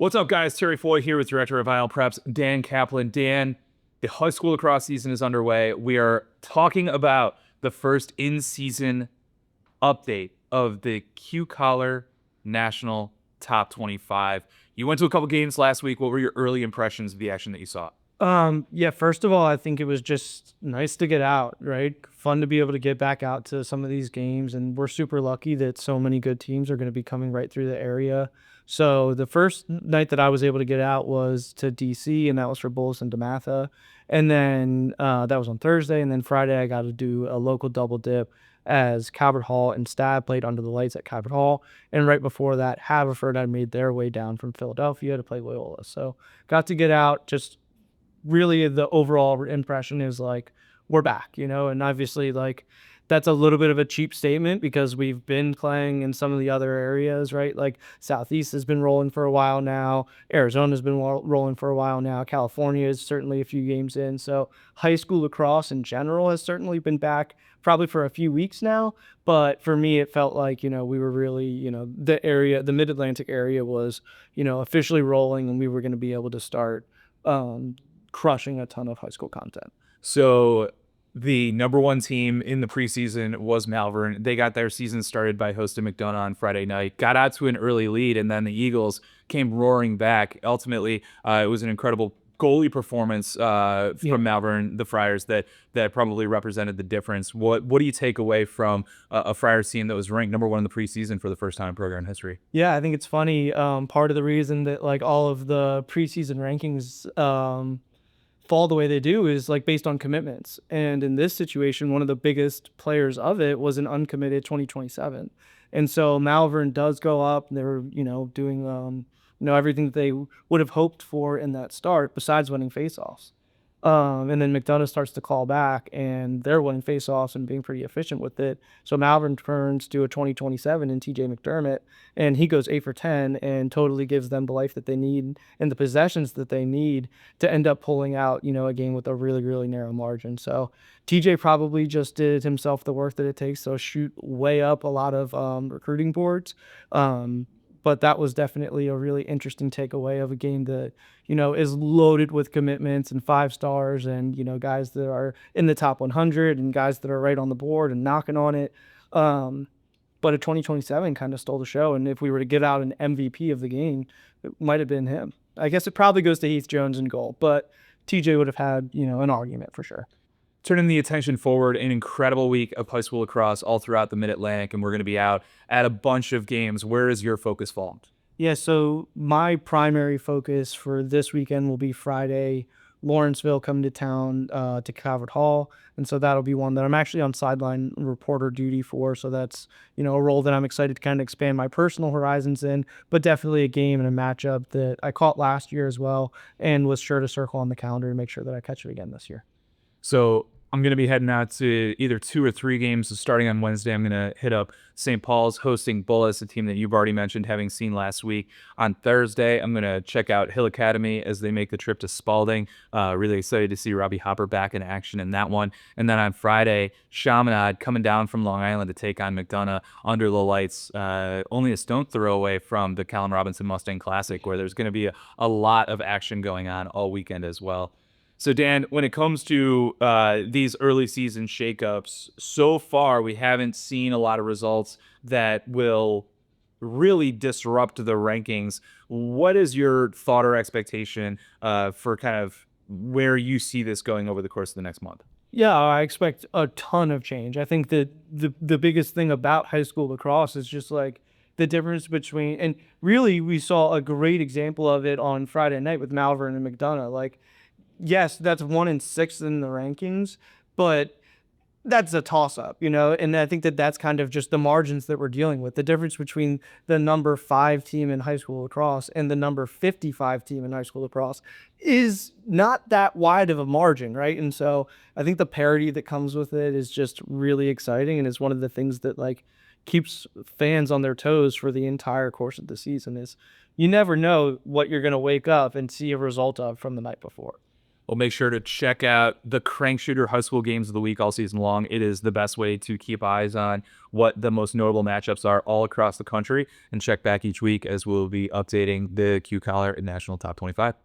What's up, guys? Terry Foy here with Director of Malvern Prep's Dan Kaplan. Dan, the high school lacrosse season is underway. We are talking about the first in-season update of the Q Collar National Top 25. You went to a couple games last week. What were your early impressions of the action that you saw? Yeah, first of all, I think it was just nice to get out, right? Fun to be able to get back out to some of these games. And we're super lucky that so many good teams are going to be coming right through the area. So the first night that I was able to get out was to DC, and that was for Bullis and DeMatha. And then that was on Thursday. And then Friday, I got to do a local double dip as Calvert Hall and Stab played under the lights at Calvert Hall. And right before that, Haverford had made their way down from Philadelphia to play Loyola. So got to get out, just really the overall impression is like we're back, and obviously like that's a little bit of a cheap statement because we've been playing in some of the other areas, right? Like Southeast has been rolling for a while now, Arizona's been rolling for a while now, California is certainly a few games in. So high school lacrosse in general has certainly been back probably for a few weeks now, but for me it felt like we were really, the Mid-Atlantic area was officially rolling, and we were going to be able to start crushing a ton of high school content. So the number one team in the preseason was Malvern. They got their season started by hosting McDonogh on Friday night, got out to an early lead, and then the Eagles came roaring back. Ultimately, it was an incredible goalie performance from Malvern, the Friars, that probably represented the difference. What do you take away from a Friars team that was ranked number one in the preseason for the first time in program history? Yeah, I think it's funny. Part of the reason that like all of the preseason rankings fall the way they do is like based on commitments. And in this situation, one of the biggest players of it was an uncommitted 2027. And so Malvern does go up. They're, doing, everything that they would have hoped for in that start besides winning faceoffs. And then McDonogh starts to call back, and they're winning faceoffs and being pretty efficient with it. So Malvern turns to a 2027 in TJ McDermott, and he goes 8 for 10 and totally gives them the life that they need and the possessions that they need to end up pulling out, a game with a really, really narrow margin. So TJ probably just did himself the work that it takes to shoot way up a lot of recruiting boards. But that was definitely a really interesting takeaway of a game that, is loaded with commitments and 5 stars and, guys that are in the top 100 and guys that are right on the board and knocking on it. But a 2027 kind of stole the show. And if we were to get out an MVP of the game, it might have been him. I guess it probably goes to Heath Jones in goal, but TJ would have had, an argument for sure. Turning the attention forward, an incredible week of high school lacrosse all throughout the Mid-Atlantic, and we're going to be out at a bunch of games. Where is your focus fall? Yeah, so my primary focus for this weekend will be Friday, Lawrenceville coming to town to Calvert Hall. And so that'll be one that I'm actually on sideline reporter duty for. So that's, a role that I'm excited to kind of expand my personal horizons in, but definitely a game and a matchup that I caught last year as well and was sure to circle on the calendar to make sure that I catch it again this year. So I'm going to be heading out to either 2 or 3 games. So starting on Wednesday, I'm going to hit up St. Paul's hosting Bullis, a team that you've already mentioned having seen last week. On Thursday, I'm going to check out Hill Academy as they make the trip to Spalding. Really excited to see Robbie Hopper back in action in that one. And then on Friday, Chaminade coming down from Long Island to take on McDonogh under the lights. Only a stone throw away from the Callum Robinson Mustang Classic, where there's going to be a lot of action going on all weekend as well. So, Dan, when it comes to these early season shakeups, so far we haven't seen a lot of results that will really disrupt the rankings. What is your thought or expectation for kind of where you see this going over the course of the next month? Yeah, I expect a ton of change. I think that the biggest thing about high school lacrosse is just like the difference between, and really we saw a great example of it on Friday night with Malvern and McDonogh. Like, yes, that's 1 and 6 in the rankings, but that's a toss-up, and I think that that's kind of just the margins that we're dealing with. The difference between the number 5 team in high school lacrosse and the number 55 team in high school lacrosse is not that wide of a margin, right? And so I think the parity that comes with it is just really exciting, and it's one of the things that like keeps fans on their toes for the entire course of the season. Is you never know what you're going to wake up and see a result of from the night before. Well, make sure to check out the Crank Shooter High School games of the week all season long. It is the best way to keep eyes on what the most notable matchups are all across the country. And check back each week as we'll be updating the Q Collar and National Top 25.